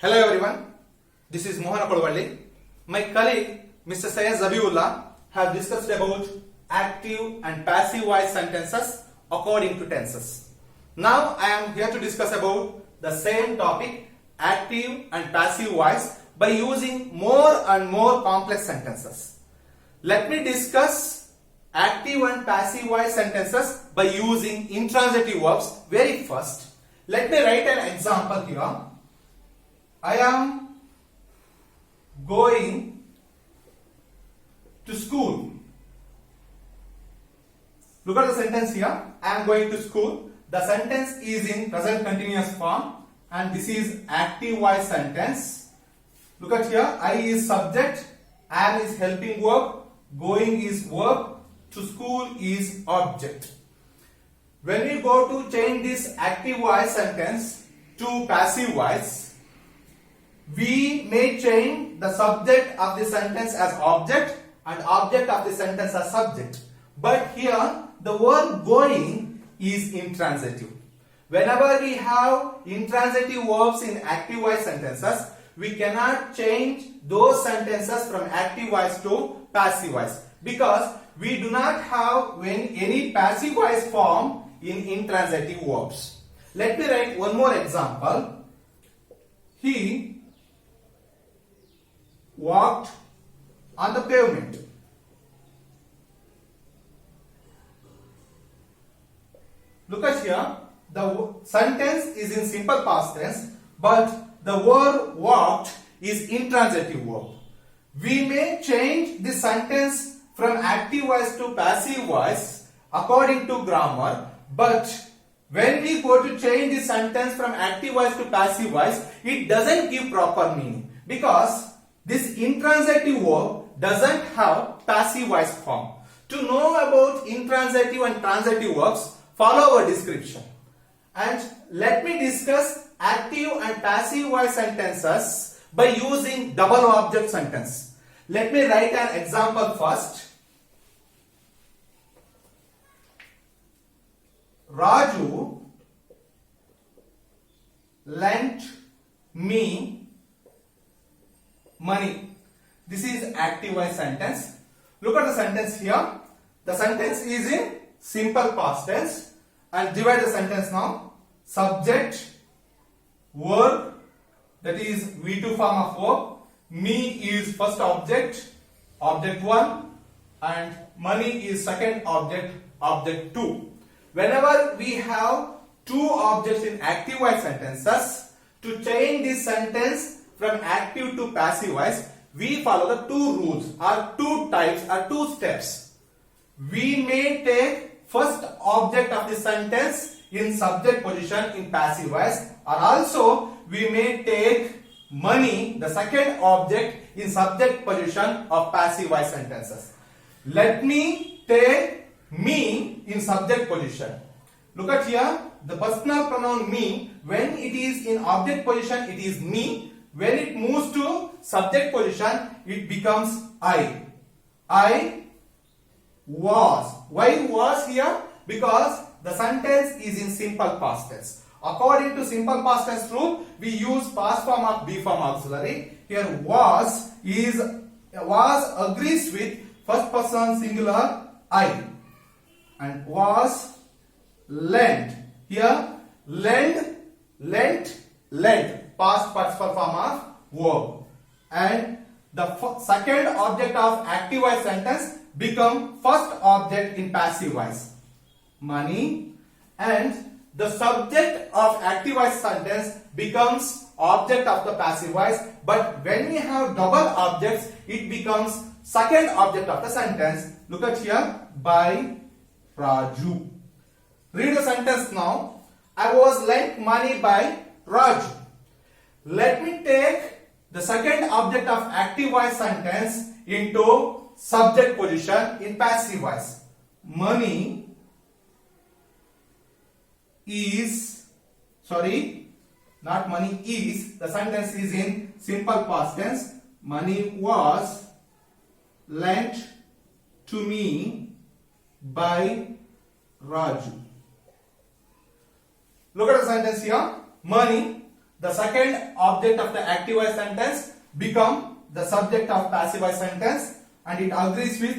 Hello everyone, this is Mohan Kodvalli. My colleague Mr. Syed Zabiullah have discussed about active and passive voice sentences according to tenses. Now I am here to discuss about the same topic, active and passive voice, by using more and more complex sentences. Let me discuss active and passive voice sentences by using intransitive verbs very first. Let me write an example here. I am going to school. Look at the sentence here. I am going to school. The sentence is in present continuous form and this is active voice sentence. Look at here. I is subject, am is helping verb, going is verb, to school is object. When we go to change this active voice sentence to passive voice, we may change the subject of the sentence as object and object of the sentence as subject. But here the word going is intransitive. Whenever we have intransitive verbs in active voice sentences, we cannot change those sentences from active voice to passive voice because we do not have any passive voice form in intransitive verbs. Let me write one more example. He walked on the pavement. Look at here, the sentence is in simple past tense, but the word walked is intransitive verb. We may change the sentence from active voice to passive voice according to grammar, but when we go to change the sentence from active voice to passive voice, it doesn't give proper meaning because this intransitive verb doesn't have passive voice form. To know about intransitive and transitive verbs, follow our description. And let me discuss active and passive voice sentences by using double object sentence. Let me write an example first. Raju lent me money. This is active voice sentence. Look at the sentence here. The sentence is in simple past tense and divide the sentence now. Subject, verb, that is V2 form of verb. Me is first object, object 1, and money is second object, object 2. Whenever we have two objects in active voice sentences, to change this sentence from active to passive voice, we follow the two rules or two types or two steps. We may take first object of the sentence in subject position in passive voice, or also we may take money, the second object, in subject position of passive voice sentences. Let me take me in subject position. Look at here, the personal pronoun me, when it is in object position, it is me. When it moves to subject position, it becomes I. I was. Why was here? Because the sentence is in simple past tense. According to simple past tense rule, we use past form of be form auxiliary. Here was agrees with first person singular I, and was lent. Here lent past participle form of verb, and the second object of active voice sentence become first object in passive voice, money, and the subject of active voice sentence becomes object of the passive voice. But when we have double objects, it becomes second object of the sentence. Look at here, by Raju. Read the sentence now. I was lent money by Raju. Let me take the second object of active voice sentence into subject position in passive voice. Money is, not money is, the sentence is in simple past tense. Money was lent to me by Raju. Look at the sentence here. Money the second object of the active voice sentence become the subject of passive voice sentence, and it agrees with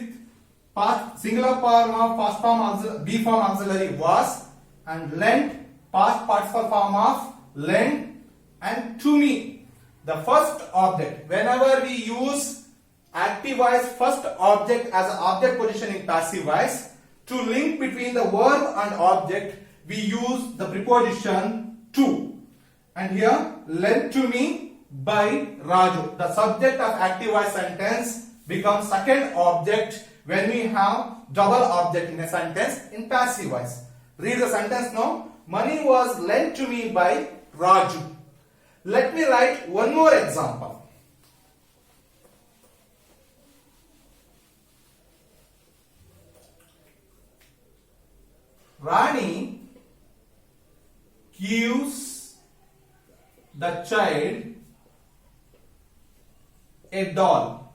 past singular form of past form be form auxiliary was, and lent past participle form of lent, and to me. The first object, whenever we use active voice first object as an object position in passive voice, to link between the verb and object, we use the preposition to. And here, lent to me by Raju. The subject of active voice sentence becomes second object when we have double object in a sentence in passive voice. Read the sentence now. Money was lent to me by Raju. Let me write one more example. Rani gives the child a doll.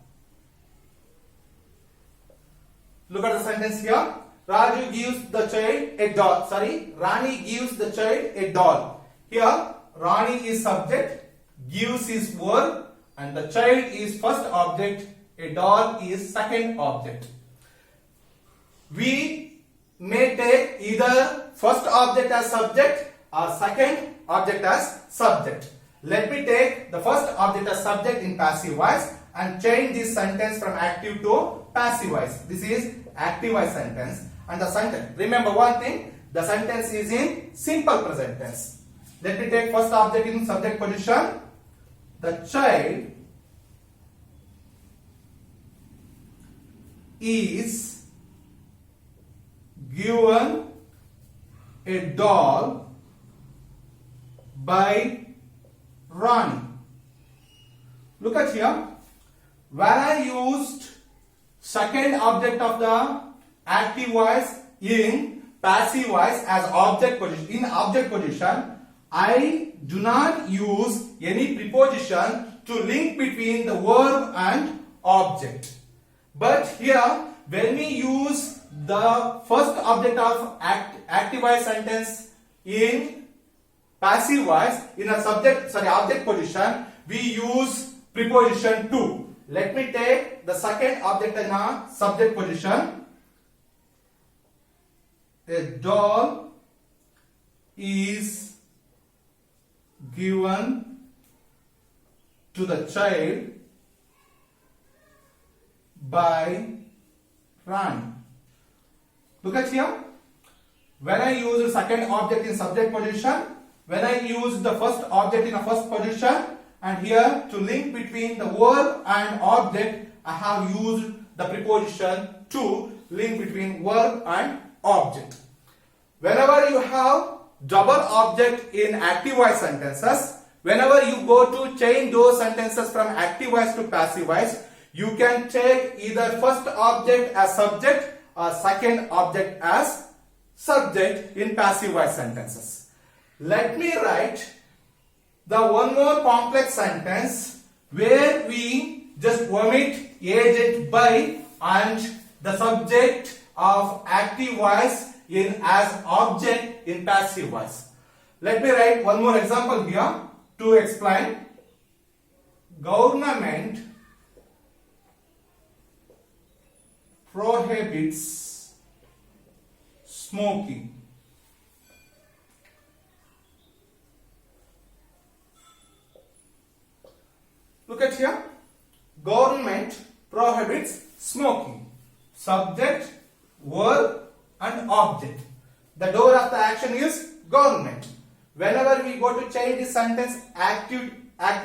Look at the sentence here. Raju gives the child a doll. Rani gives the child a doll. Here, Rani is subject, gives is verb, and the child is first object, a doll is second object. We may take either first object as subject or second object as subject. Let me take the first object as subject in passive voice and change this sentence from active to passive voice. This is active voice sentence, and the sentence, remember one thing, the sentence is in simple present tense. Let me take first object in subject position. The child is given a doll by Rani. Look at here. When I used second object of the active voice in passive voice as object position, in object position, I do not use any preposition to link between the verb and object. But here, when we use the first object of active voice sentence in passive voice in a object position, we use preposition to. Let me take the second object in a subject position. A doll is given to the child by Rani. Look at here. When I use the second object in subject position, when I use the first object in a first position, and here to link between the verb and object, I have used the preposition to link between verb and object. Whenever you have double object in active voice sentences, whenever you go to change those sentences from active voice to passive voice, you can take either first object as subject or second object as subject in passive voice sentences. Let me write the one more complex sentence where we just omit agent by and the subject of active voice in as object in passive voice. Let me write one more example here to explain. Government prohibits smoking. Look at here. Government prohibits smoking. Subject, verb, and object. The door of the action is government. Whenever we go to change this sentence active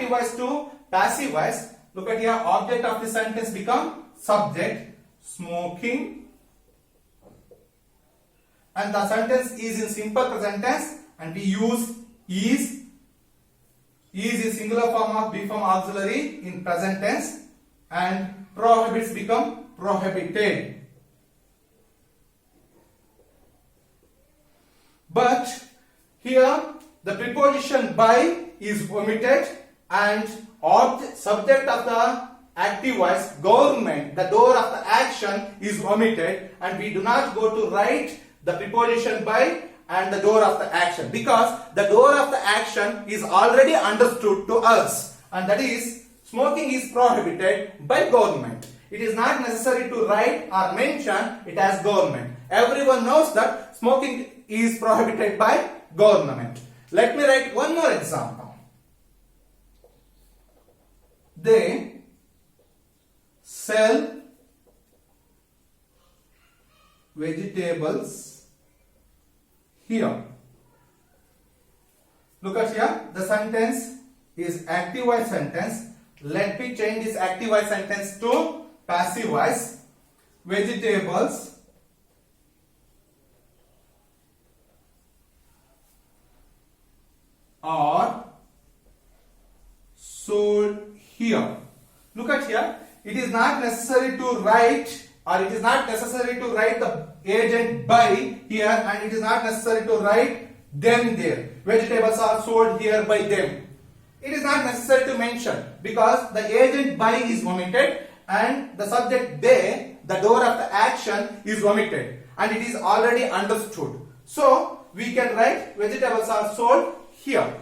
voice to passive voice, look at here, object of the sentence become subject, smoking, and the sentence is in simple present tense, and we use is is singular form of be form auxiliary in present tense, and prohibits become prohibited. But here the preposition by is omitted and subject of the active voice government, the door of the action is omitted, and we do not go to write the preposition by and the door of the action, because the door of the action is already understood to us, and that is smoking is prohibited by government. It is not necessary to write or mention it as government. Everyone knows that smoking is prohibited by government. Let me write one more example. They sell vegetables here. Look at here, the sentence is active voice sentence. Let me change this active voice sentence to passive voice. Vegetables are sold here. Look at here, it is not necessary to write, or it is not necessary to write the agent by here, and it is not necessary to write them there. Vegetables are sold here by them. It is not necessary to mention, because the agent by is omitted and the subject they, the door of the action, is omitted, and it is already understood. So we can write vegetables are sold here.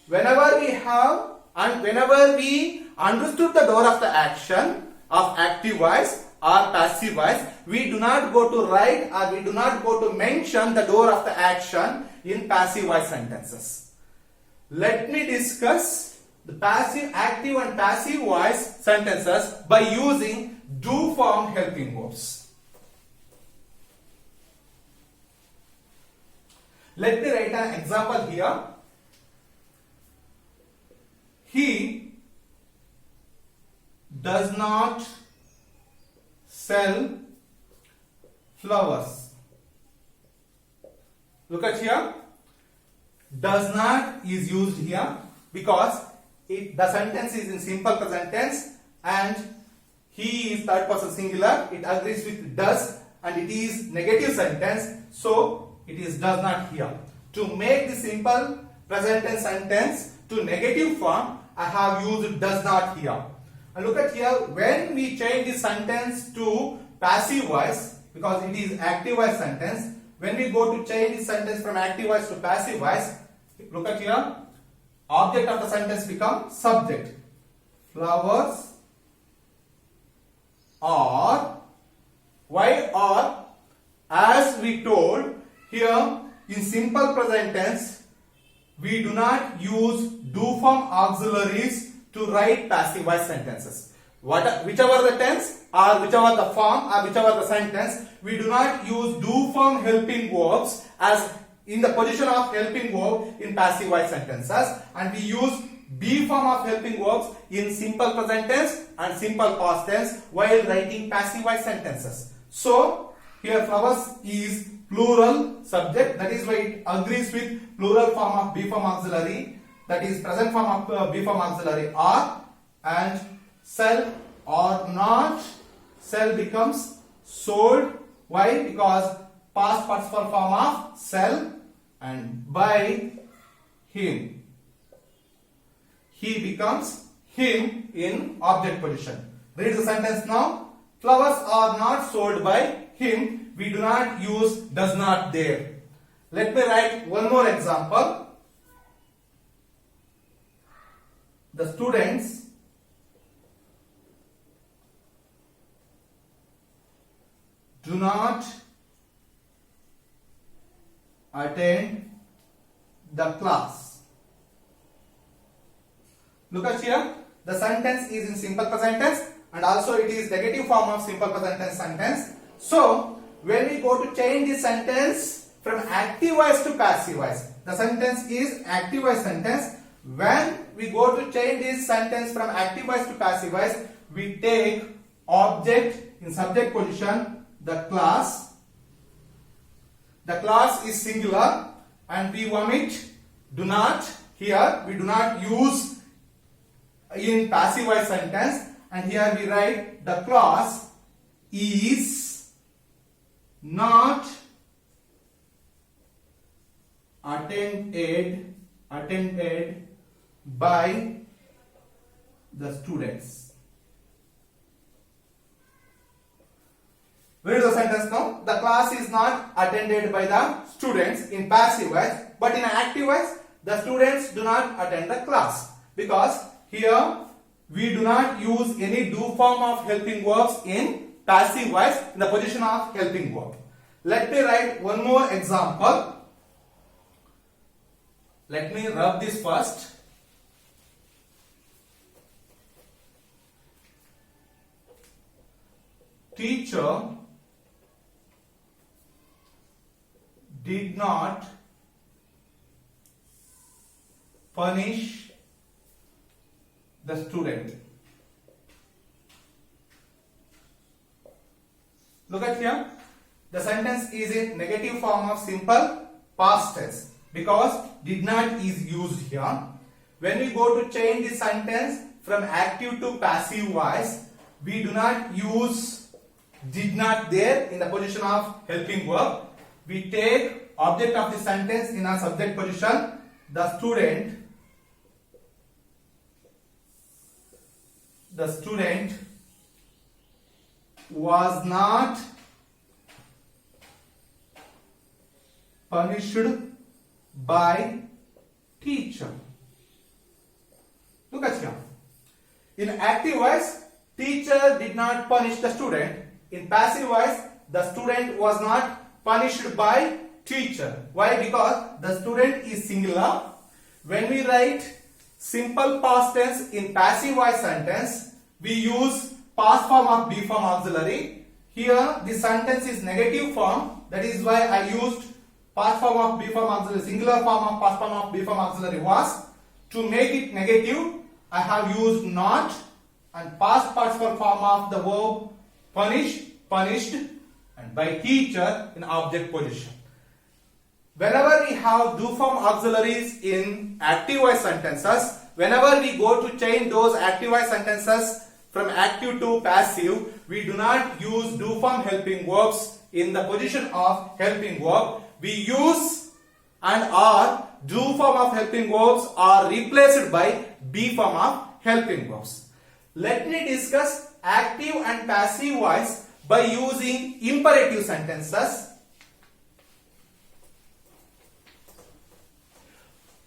Whenever we have and whenever we understood the door of the action of active voice or passive voice, we do not go to write or we do not go to mention the door of the action in passive voice sentences. Let me discuss the passive, active and passive voice sentences by using do form helping verbs. Let me write an example here. He does not sell flowers. Look at here. Does not is used here because the sentence is in simple present tense and he is third person singular. It agrees with does and it is negative sentence. So it is does not here. To make the simple present tense sentence to negative form, I have used does not here. And look at here, when we change the sentence to passive voice, because it is active voice sentence, when we go to change the sentence from active voice to passive voice, look at here, object of the sentence becomes subject. Flowers are, why are, as we told here in simple present tense, we do not use do form auxiliaries to write passive voice sentences. Whichever the tense or whichever the form or whichever the sentence, we do not use do form helping verbs as in the position of helping verb in passive voice sentences, and we use be form of helping verbs in simple present tense and simple past tense while writing passive voice sentences. So here flowers is plural subject, that is why it agrees with plural form of be form auxiliary, that is present form of be form auxiliary are, and sell or not, sell becomes sold. Why? Because past participle form of sell, and by him, he becomes him in object position. Read the sentence now. Flowers are not sold by him. We do not use does not there. Let me write one more example. The students do not attend the class. Look at here, the sentence is in simple present tense and also it is negative form of simple present tense sentence. So when we go to change the sentence from active voice to passive voice, the sentence is active voice sentence. When we go to change this sentence from active voice to passive voice, we take object in subject position, the class. The class is singular and we omit do not here. We do not use in passive voice sentence, and here we write the class is not attended by the students. Read the sentence now. The class is not attended by the students in passive voice, but in active voice, the students do not attend the class. Because here we do not use any do form of helping verbs in passive voice in the position of helping verb. Let me write one more example. Let me rub this first. Teacher did not punish the student. Look at here. The sentence is in negative form of simple past tense because did not is used here. When we go to change the sentence from active to passive voice, we do not use did not there in the position of helping verb. We take object of the sentence in a subject position. The student was not punished by teacher. Look at here. In active voice, teacher did not punish the student. In passive voice, the student was not punished by teacher. Why? Because the student is singular. When we write simple past tense in passive voice sentence, we use past form of be form auxiliary. Here the sentence is negative form. That is why I used past form of be form auxiliary. Singular form of past form of be form auxiliary was. To make it negative, I have used not, and past participle form of the verb punish, punished, and by teacher in object position. Whenever we have do form auxiliaries in active voice sentences, whenever we go to change those active voice sentences from active to passive, we do not use do form helping verbs in the position of helping verb. We use and or do form of helping verbs are replaced by be form of helping verbs. Let me discuss active and passive voice by using imperative sentences.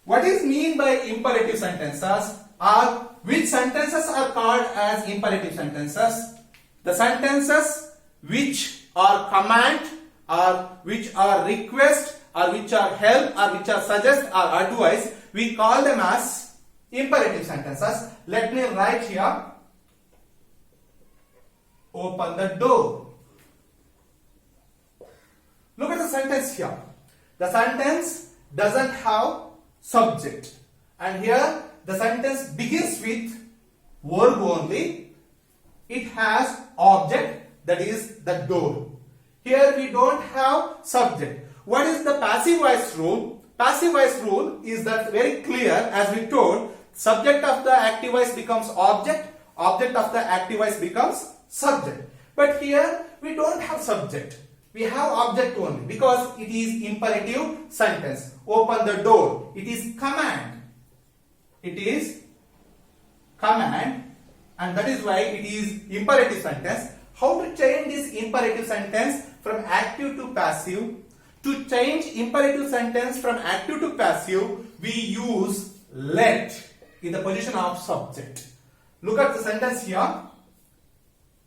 What is mean by imperative sentences? Or which sentences are called as imperative sentences? The sentences which are command, or which are request, or which are help, or which are suggest or advice, we call them as imperative sentences. Let me write here. Open the door. Look at the sentence here. The sentence doesn't have subject, and here the sentence begins with verb only. It has object, that is the door. Here we don't have subject. What is the passive voice rule? Passive voice rule is that very clear, as we told, subject of the active voice becomes object, object of the active voice becomes subject. But here we don't have subject. We have object only because it is imperative sentence. Open the door. It is command. It is command, and that is why it is imperative sentence. How to change this imperative sentence from active to passive? To change imperative sentence from active to passive, we use let in the position of subject. Look at the sentence here.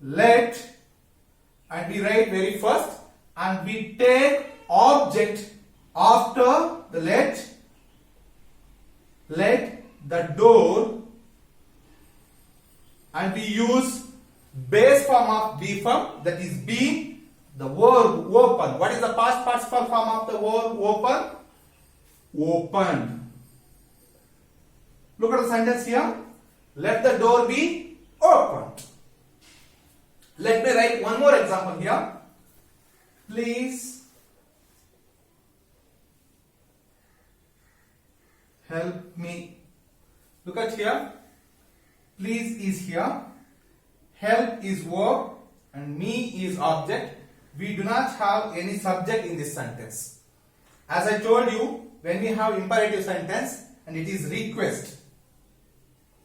Let, and we write very first, and we take object after the let the door, and we use base form of be form, that is be, the verb open. What is the past participle form of the verb open? Opened. Look at the sentence here. Let the door be opened. Let me write one more example here. Please help me. Look at here. Please is here. Help is verb and me is object. We do not have any subject in this sentence. As I told you, when we have imperative sentence and it is request.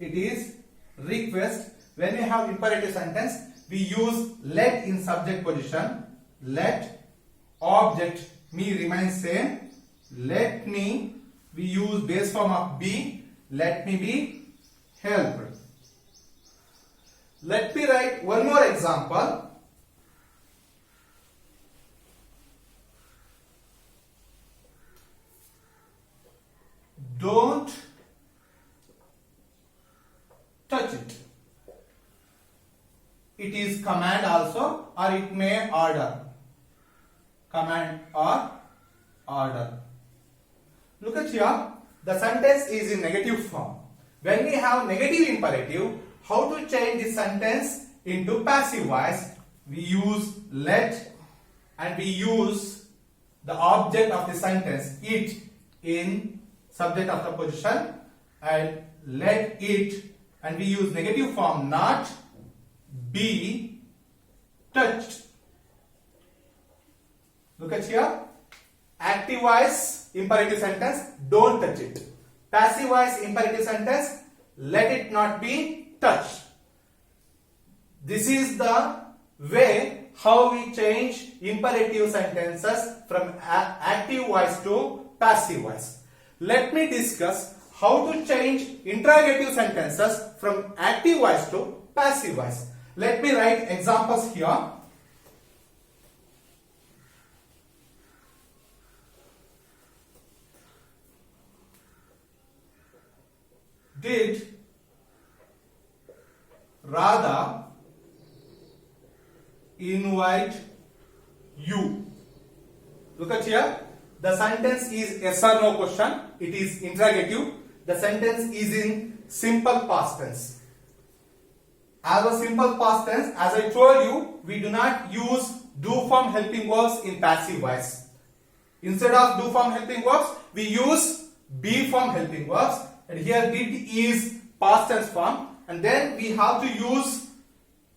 It is request. When we have imperative sentence, we use let in subject position. let object me remains same. Let me, we use base form of be. Let me be helped. Let me write one more example. Don't touch it. It is command also, or it may order. Command or order. Look at here. The sentence is in negative form. When we have negative imperative, how to change this sentence into passive voice? We use let and we use the object of the sentence, it, in subject of the position, and let it, and we use negative form not be touched. Look at here. Active voice imperative sentence, don't touch it. Passive voice imperative sentence, let it not be touched. This is the way how we change imperative sentences from active voice to passive voice. Let me discuss how to change interrogative sentences from active voice to passive voice. Let me write examples here. Did Radha invite you? Look at here. The sentence is yes or no question. It is interrogative. The sentence is in simple past tense. As a simple past tense, as I told you, we do not use do form helping verbs in passive voice. Instead of do form helping verbs, we use be form helping verbs. And here did is past tense form, and then we have to use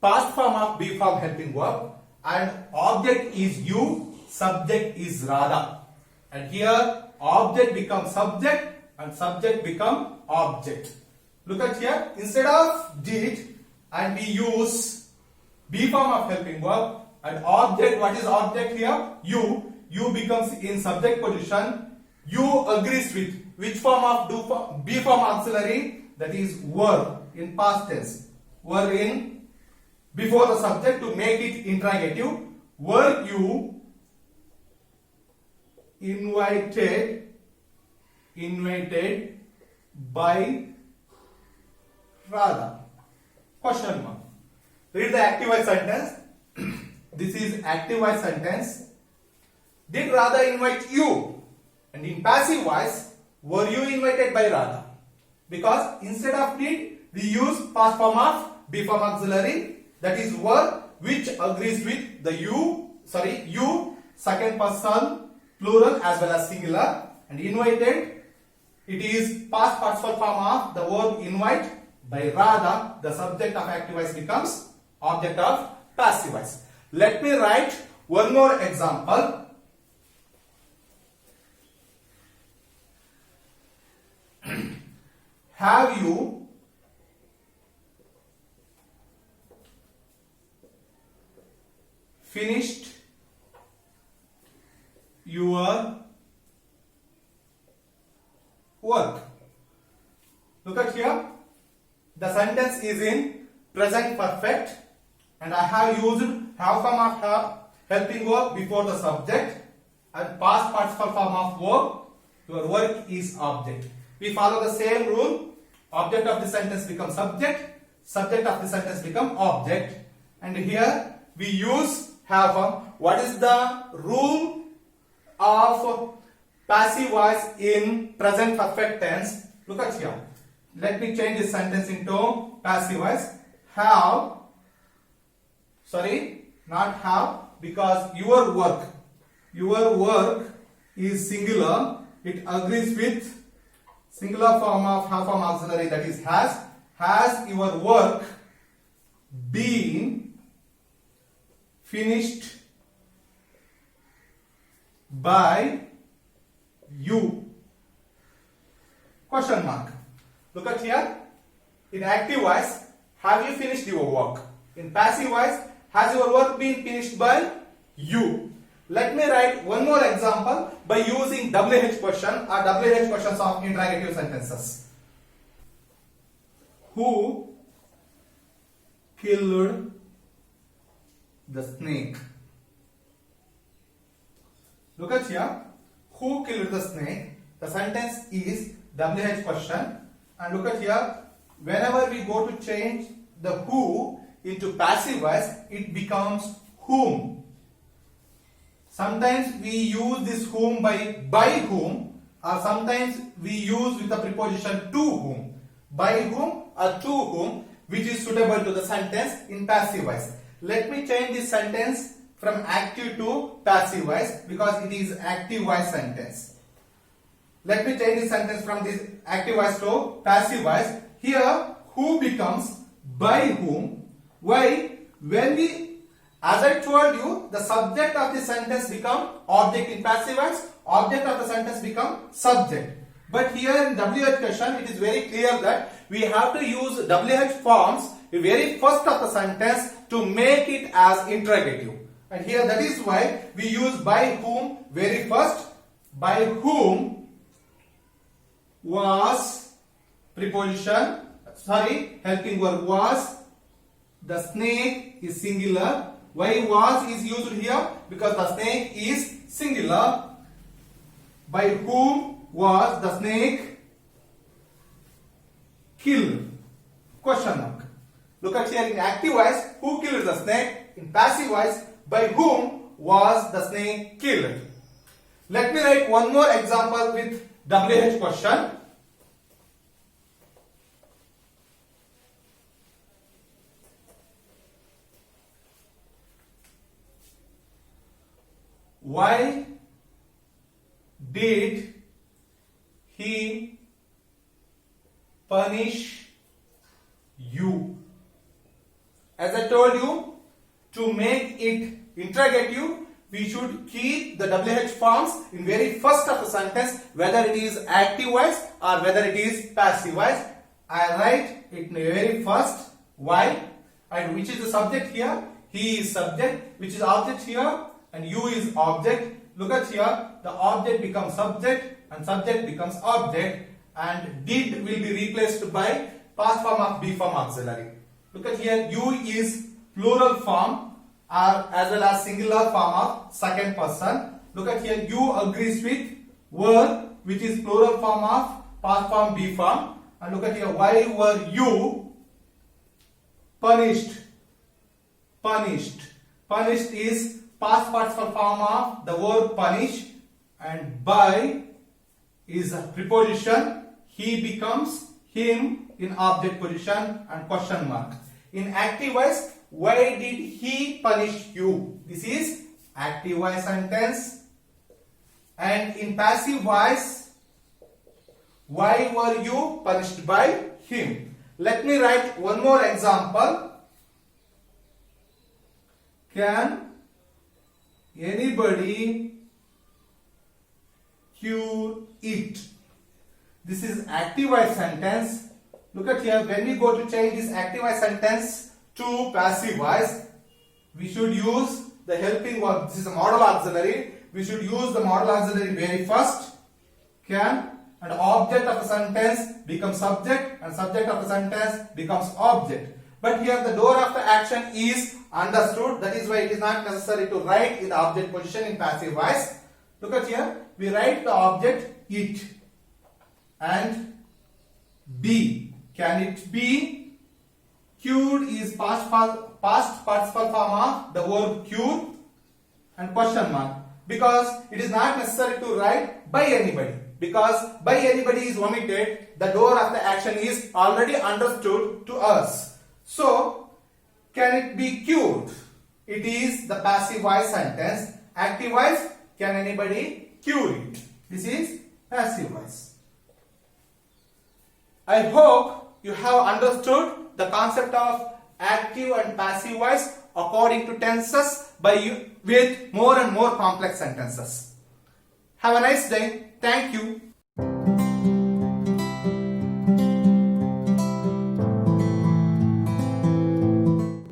past form of be form helping verb, and object is you, subject is Radha. And here object becomes subject and subject become object. Look at here, instead of did, and we use be form of helping verb, and object, what is object here? You becomes in subject position. You agrees with which form of be form auxiliary, that is were in past tense. Were in before the subject to make it interrogative. Were you invited by Radha? Question mark. Read the active voice sentence. This is active voice sentence. Did Radha invite you? And in passive voice, were you invited by Radha? Because instead of did, we use past form of be form auxiliary, that is were, which agrees with the you, second person, plural as well as singular, and invited, it is past participle form of the verb invite by Radha. The subject of active voice becomes object of passive voice. Let me write one more example. Have you finished your work? Look at here. The sentence is in present perfect, and I have used have form of have helping verb before the subject, and past participle form of verb. Your work is object. We follow the same rule. Object of the sentence becomes subject, subject of the sentence become object, and here we use have form. What is the rule of passive voice in present perfect tense? Look at here. Let me change this sentence into passive voice. Have, not have, because your work is singular. It agrees with singular form of have form auxiliary, that is has your work been finished by you? Question mark. Look at here. In active voice, have you finished your work? In passive voice, has your work been finished by you. Let me write one more example by using WH question or WH questions of interrogative sentences. Who killed the snake? Look at here. Who killed the snake? The sentence is WH question. And look at here. Whenever we go to change the who into passive voice, it becomes whom. Sometimes we use this whom by whom, or sometimes we use with the preposition to whom. By whom or to whom, which is suitable to the sentence in passive voice. Let me change this sentence from active to passive voice because it is active voice sentence. Let me change this sentence from this active voice to passive voice. Here, who becomes by whom. Why? When we, as I told you, the subject of the sentence become object in passive voice, object of the sentence become subject. But here in WH question, it is very clear that we have to use WH forms the very first of the sentence to make it as interrogative. And here that is why we use by whom very first. By whom was preposition, helping word was, the snake is singular. Why was is used here? Because the snake is singular. By whom was the snake killed? Question mark. Look at here in active voice, who killed the snake? In passive voice, by whom was the snake killed? Let me write one more example with WH question. Why did he punish you? As I told you, to make it interrogative, we should keep the WH forms in very first of the sentence, whether it is active voice or whether it is passive voice. I write it in the very first, why, and which is the subject here. He is subject, which is object here, and you is object. Look at here, the object becomes subject and subject becomes object, and did will be replaced by past form of be form auxiliary. Look at here, you is plural form or as well as singular form of second person. Look at here, you agrees with were, which is plural form of past form be form. And look at here, why were you punished? Punished. Punished is past participle form of the word punish, and by is a preposition. He becomes him in object position and question mark. In active voice, why did he punish you? This is active voice sentence. And in passive voice, why were you punished by him? Let me write one more example. Can anybody cure it? This is active voice sentence. Look at here, when we go to change this active voice sentence to passive voice, we should use the helping verb. This is a modal auxiliary. We should use the modal auxiliary very first. Can, and object of the sentence becomes subject and subject of the sentence becomes object. But here the door of the action is understood. That is why it is not necessary to write in the object position in passive voice. Look at here, we write the object it and be. Can it be? Cured is past participle form of the verb cure and question mark, because it is not necessary to write by anybody, because by anybody is omitted. The door of the action is already understood to us. So can it be cured? It is the passive voice sentence. Active voice, can anybody cure it? This is passive voice. I hope you have understood the concept of active and passive voice according to tenses with more and more complex sentences. Have a nice day. Thank you.